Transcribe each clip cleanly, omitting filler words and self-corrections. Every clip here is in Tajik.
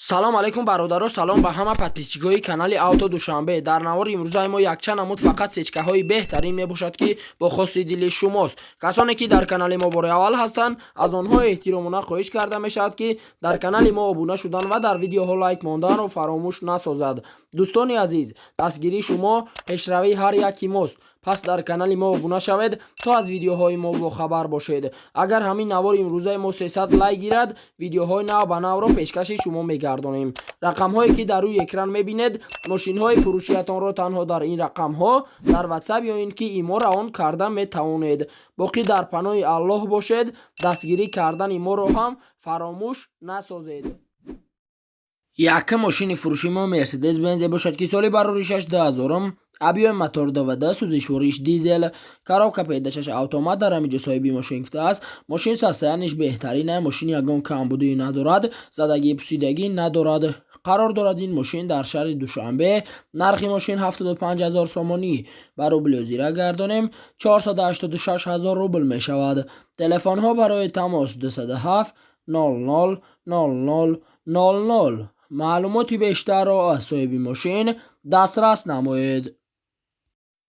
салом алайкум бародаро, салом ба ҳама подписчикои канали Авто Душанбе. Дар навори имрӯзаи мо якчанд намуд фақат сечкаҳои беҳтарин мебошад ки бо хости дили шумост. Касоне ки дар канали мо бори аввал ҳастанд, аз онҳо эҳтиромона хоҳиш карда мешавад ки дар канали мо обуна шудан ва дар видеоҳо лайк монданро фаромӯш насозад. дӯстони азиз, дастгирии шумо пешравии ҳар яки мост. пас дар канали мо обуна шавед то аз видеоҳои мо бохабар бошед. агар ҳамин навори имрӯзаи мо 300 лайк гирад, видеоҳои нав ба навро пешкаши шумо мегардонем. рақамҳое ки дар рӯи экран мебинед, мошинҳои фурӯшиятонро танҳо дар ин рақамҳо дар ватсап ё ин ки имо равон карда метавонед. боқӣ дар паноҳи Аллоҳ бошед. дастгирӣ кардани моро ҳам фаромӯш насозед. Якм мошини фурӯши мо Mercedes Benz бошад ки соли бароришаш 2000-м, объем мотор ДВД, сӯзишвориш дизел, коробка передач автомат дар ҳамиҷо соҳиби мошин гуфтааст. мошин состояниш беҳтарин аст, мошин ягон камбудӣ надорад, задагӣ пусидагӣ надорад. қарор дорад ин мошин дар шаҳри Душанбе. нархи мошин 75 000 сомонӣ ба рубли озира гардонем 486 000 рубл мешавад. телефонҳо барои тамос 207 00 00 00. маълумоти бештарро аз соҳиби мошин дастрас намоед.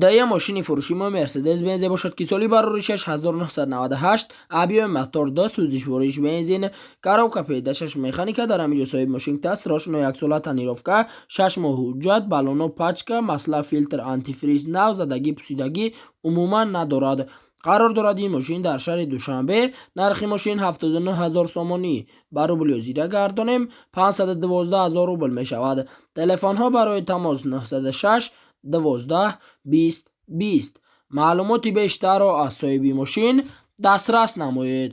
даям мошини фурӯши мо Mercedes Benz бошад ки соли бароришаш 1998, объем мотор 2, сӯзишвориш бензин, коробка передачаш механика дар ҳамиҷо соҳиби мошин таст, рошно 1 сола танировка, 6 моҳ ҳуҷҷат, баллоно пачка, масъала филтр антифриз нав, задагӣ пусидагӣ умуман надорад. қарор дорад ин мошин дар шаҳри Душанбе. нархи мошин 79 000 сомонӣ ба рубли озира гардонем 512 000 рубл мешавад. телефонҳо барои тамос 906 12 20 20. маълумоти бештарро аз соҳиби мошин дастрас намоед.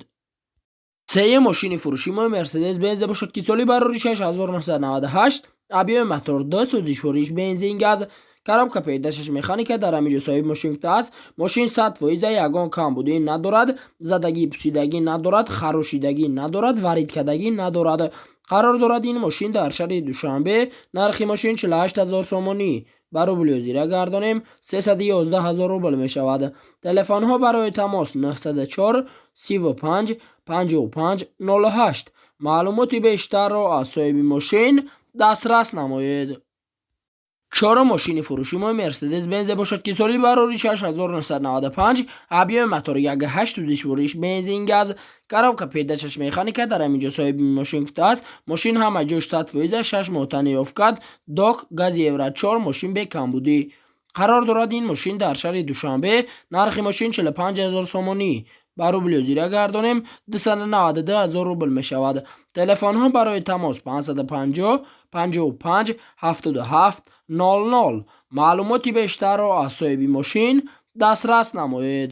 сеюм мошини фурӯши мо Mercedes Benz бошад ки соли бароришаш 1998, объем мотор 2, сӯзишвориш бензин газ, коробка передачаш механика дар ҳамиҷо соҳиби мошин гуфтааст. мошин 100% ягон камбудӣ надорад, задагӣ пусидагӣ надорад, харушидагӣ надорад, варидкадагӣ надорад. қарор дорад ин мошин дар шаҳри Душанбе. нархи мошин 48 000 сомонӣ ба рубли озира гардонем 311 000 рубл мешавад. телефонҳо барои тамос 904 35 55 08. маълумоти бештарро аз соҳиби мошин дастрас намоед. чорум мошини фурӯши мо Mercedes Benz бошад ки соли бароришаш 1995, объем мотор 1.8, сӯзишвориш бензин газ, коробка передачаш механика дар ҳамиҷо соҳиби мошин гуфтааст. мошин ҳама ҷош 100%, 6 моҳ танировкат, док, гази евро 4, мошин бе камбудӣ. қарор дорад ин мошин дар шаҳри Душанбе. нархи мошин 45 000 сомонӣ ба рубли озира гардонем 292 000 рубл мешавад. телефонҳо барои тамос 550 55 77 00. маълумоти бештарро аз соҳиби мошин дастрас намоед.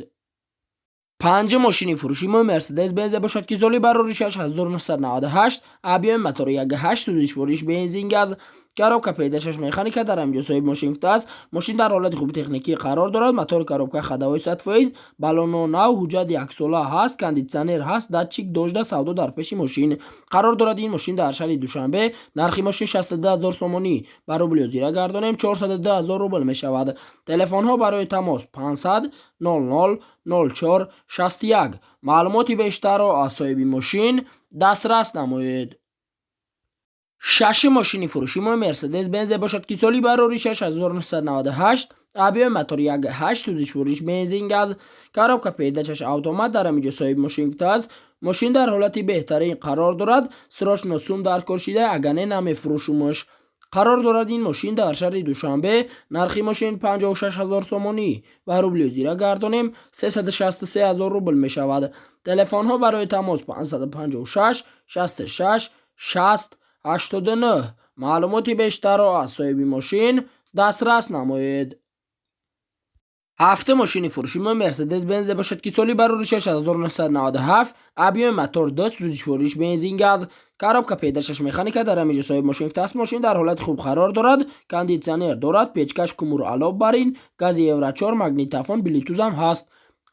панҷум мошини фурӯши мо Mercedes Benz бошад ки соли бароришаш 1998, объем мотор 1.8, сӯзишвориш бензин газ, коробка передачаш механика дар ҳамиҷо соҳиби мошин гуфтааст. мошин дар ҳолати хуби техникӣ қарор дорад. мотори коробка ходовой 100%, баллоно нав, ҳуҷҷат 1 сола ҳаст, кондитсионер ҳаст, датчик дожда савдо дар пеши мошин. қарор дорад ин мошин дар шаҳри Душанбе. нархи мошин 62 000 сомонӣ ба рубли озира гардонем 402 000 рубл мешавад. телефонҳо барои тамос 500 00 04 61. маълумоти бештарро аз соҳиби мошин дастрас намоед. шашум мошини фурӯши мо Mercedes Benz бошад ки соли бароришаш 1998, объем мотор 1.8, сӯзишвориш бензин газ, коробка передачаш автомат дар ҳамиҷо соҳиби мошин гуфтааст. мошин дар ҳолати беҳтарин қарор дорад. срочно сум дар кор шида, агане намефурӯшумаш. қарор дорад ин мошин дар шаҳри Душанбе. нархи мошин 56 000 сомонӣ ба рубли озира гардонем 363 000 рубл мешавад. телефонҳо барои тамос 556 66 60 89. маълумоти бештарро аз соҳиби мошин дастрас намоед. ҳафтум мошини фурӯши мо Mercedes Benz бошад ки соли бароришаш 1997, объем мотор 2, сӯзишвориш бензин газ, коробка передачаш механика дар ҳамиҷо соҳиби мошин гуфтааст. мошин дар ҳолати хуб қарор дорад. кондитсионер дорад, печкаш кумур алоб барин, гази евро 4, магнитофон, блютузам ҳаст.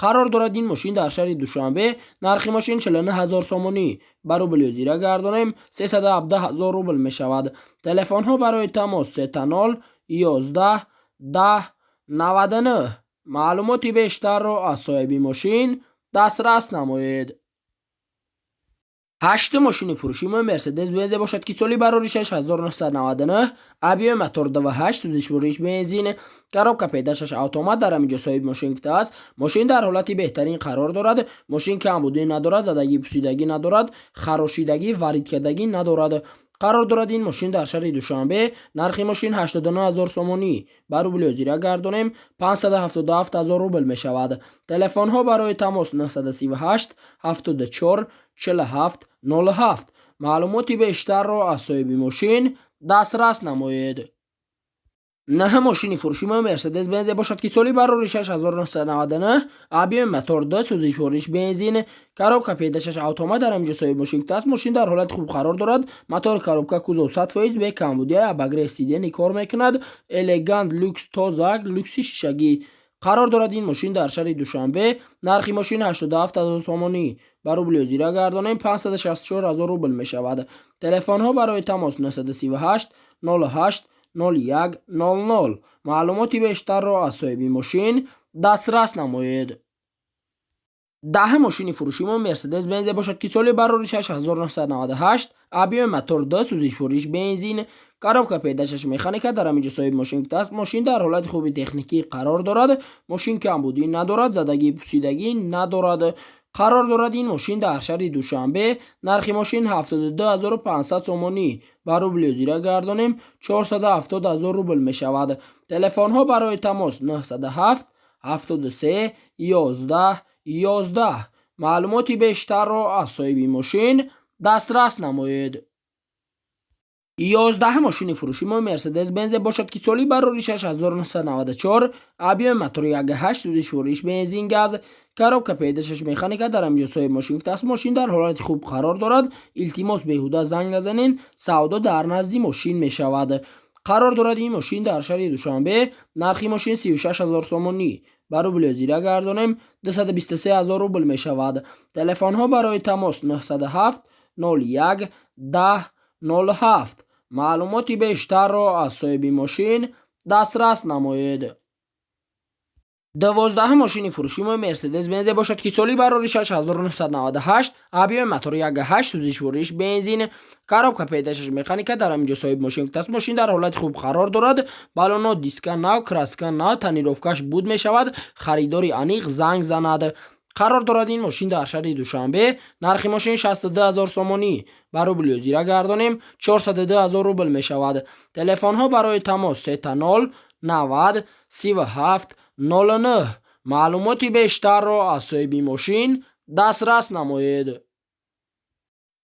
қарор дорад ин мошин дар шаҳри Душанбе. нархи мошин 49 000 сомонӣ ба рубли озира гардонем 317 000 рубл мешавад. телефонҳо барои тамос 30 11 10 99. маълумоти бештарро аз соҳиби мошин дастрас намоед. 8 ماشین فروشی مرسدس بنز باشد که سالی برای 6999 ابی موتور 28 سوزش بنزین коробка پیداشش اتومات در اینجا صاحب ماشین گفته است ماشین در حالت بهترین قرار دارد ماشین کمبودی ندارد زدگی پوسیدگی ندارد خراشیدگی وارد کردگی ندارد قرار دارد این ماشین در شهر دوشنبه نرخ ماشین 89000 سومانی بر روبل زیرا گردانیم 577000 روبل می شود تلفن ها برای تماس 938 74 47 07 معلوماتی بیشتر را از صاحب ماشین دسترس نمایید نه ماشین فروشی مرسدس بنز باشد که سالی برای 6999 ابی موتور 2 سوزش بنزین коробка پیداشش اتومات در اینجا صاحب ماشین است ماشین در حالت خوب قرار دارد موتور коробка کوزو 100% به کمبودی ابگره سیدنی کار میکند الگانت لوکس تازه لوکسی شیشگی قرار دارد این ماشین در شهر دوشنبه نرخ ماشین 87000 سومانی بر روبل زیرا گردانیم 564000 روبل می شود تلفن ها برای تماس 938 08 01 00 معلوماتی بیشتر را از صاحب ماشین دسترس نمایید 10 ماشین فروشی مرسدس بنز باشد که سالی برای 6998 ابی موتور 2 سوزش بنزین коробка پیداشش مکانیک در اینجا صاحب ماشین گفته است ماشین در حالت خوبی تکنیکی قرار دارد ماشین کمبودی ندارد زدگی پوسیدگی ندارد قرار دارد این ماشین در شهر دوشنبه نرخ ماشین 72500 سومانی بر روبل زیرا گردانیم 470000 روبل می شود تلفن ها برای تماس 907 73 11 11 معلوماتی بیشتر را از صاحب ماشین دسترس نمایید 11 ماشین فروشی مرسدس بنز باشد که سالی برای 6994 ابی موتور 1.8 سوزش بنزین گاز коробка پیداشش مکانیک در اینجا صاحب ماشین است ماشین در حالت خوب قرار دارد التماس بیهوده زنگ نزنین سودا در نزد ماشین می شود قرار دارد این ماشین در شهر دوشنبه نرخ ماشین 36000 سومانی بر روبل زیرا گردانیم 223000 روبل می شود تلفن ها برای تماس 907 01 10 07 معلوماتی بیشتر را از صاحب ماشین دسترس نمایید 12 ماشین فروشی مرسدس بنز باشد که سالی برای 6998 ابی موتور 1.8 سوزش بنزین коробка پیداشش مکانیک در اینجا صاحب ماشین است ماشین در حالت خوب قرار دارد بالونو دیسک نو کراسکا نو تنیروفکاش بود می شود خریداری انیق زنگ زند قرار دارد این ماشین در شهر دوشنبه نرخ ماشین 62000 سومانی بر روبل زیرا گردانیم 402000 روبل می شود تلفن ها برای تماس 30 90 37 09 معلوماتی بیشتر را از صاحب ماشین دسترس نمایید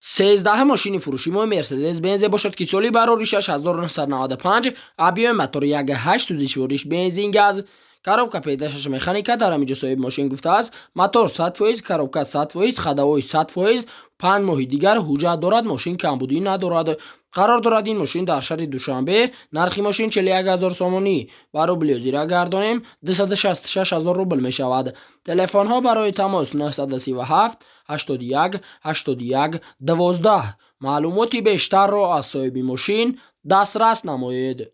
13 ماشین فروشی مرسدس بنز باشد که سالی برای 6995 ابی موتور 1.8 سوزش بنزین گاز коробка پیداشش مکانیک در اینجا صاحب ماشین گفته است موتور 100% коробка 100% خداوی 100% 5 ماه دیگر حجت دارد ماشین کمبودی ندارد قرار دارد این ماشین در شهر دوشنبه نرخ ماشین 41000 سومانی بر روبل زیرا گردانیم 266000 روبل می شود تلفن ها برای تماس 937 81 81 12 معلوماتی بیشتر را از صاحب ماشین دسترس نمایید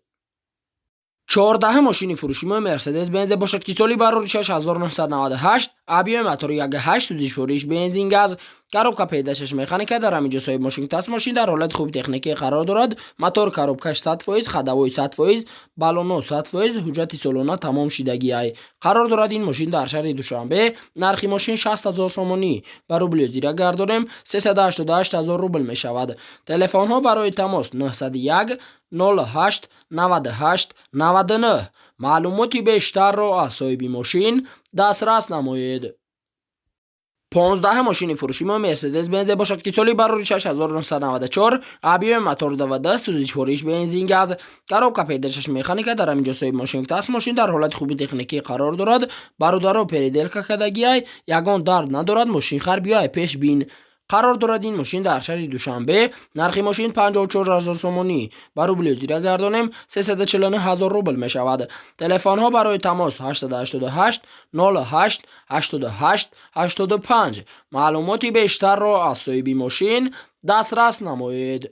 14 ماشین فروشی مرسدس بنز باشد که سالی برای 6998 ابی موتور 1.8 سوزش بنزین گاز коробка پیداشش مکانیک در اینجا صاحب ماشین است ماشین در حالت خوب تکنیکی قرار دارد موتور коробкаш 100% خداوی 100% بالونو 100% حجت سالانه تمام شدگی ای قرار دارد این ماشین در شهر دوشنبه نرخ ماشین 60000 سومانی بر روبل زیرا گردانیم 388000 روبل می شود تلفن ها برای تماس 901 08 98 99 معلوماتی بیشتر را از صاحب ماشین دسترس نمایید 15 ماشین فروشی مرسدس بنز باشد که سالی برای 6994 ابی موتور 12 سوزش بنزین گاز коробка پیداشش مکانیک در اینجا صاحب ماشین است ماشین در حالت خوبی تکنیکی قرار دارد برادرو پریدلکا کدگی یگان درد ندارد ماشین خر بیای پیش بین قرار دارد این ماشین در شهر دوشنبه نرخ ماشین 54000 سومانی بر روبل زیرا گردانیم 349000 روبل می شود تلفن ها برای تماس 888 08 88 85 معلوماتی بیشتر را از صاحب ماشین دسترس نمایید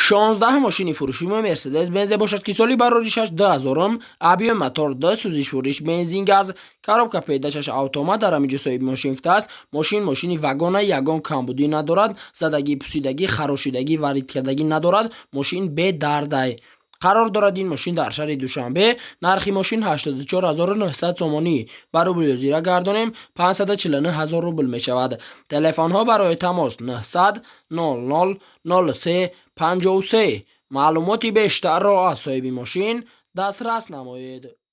16 ماشین فروشی مرسدس بنز باشد که سالی برآوردیش 2000 ابی موتور ده سوزش فروش بنزین گاز коробка پیداشش اتومات در همینجا صاحب ماشین است. ماشین واگن یگان کمبودی ندارد، زدگی پوسیدگی خراشیدگی وارد کردگی ندارد. ماشین به درد قرار دارد. این ماشین در شهر دوشنبه. نرخ ماشین 84900 تومانی. برای زیرا گردانیم 549000 روبل می شود. تلفن ها برای تماس 900 00 03 53. معلوماتی بیشتر را از صاحب ماشین دسترس نمایید.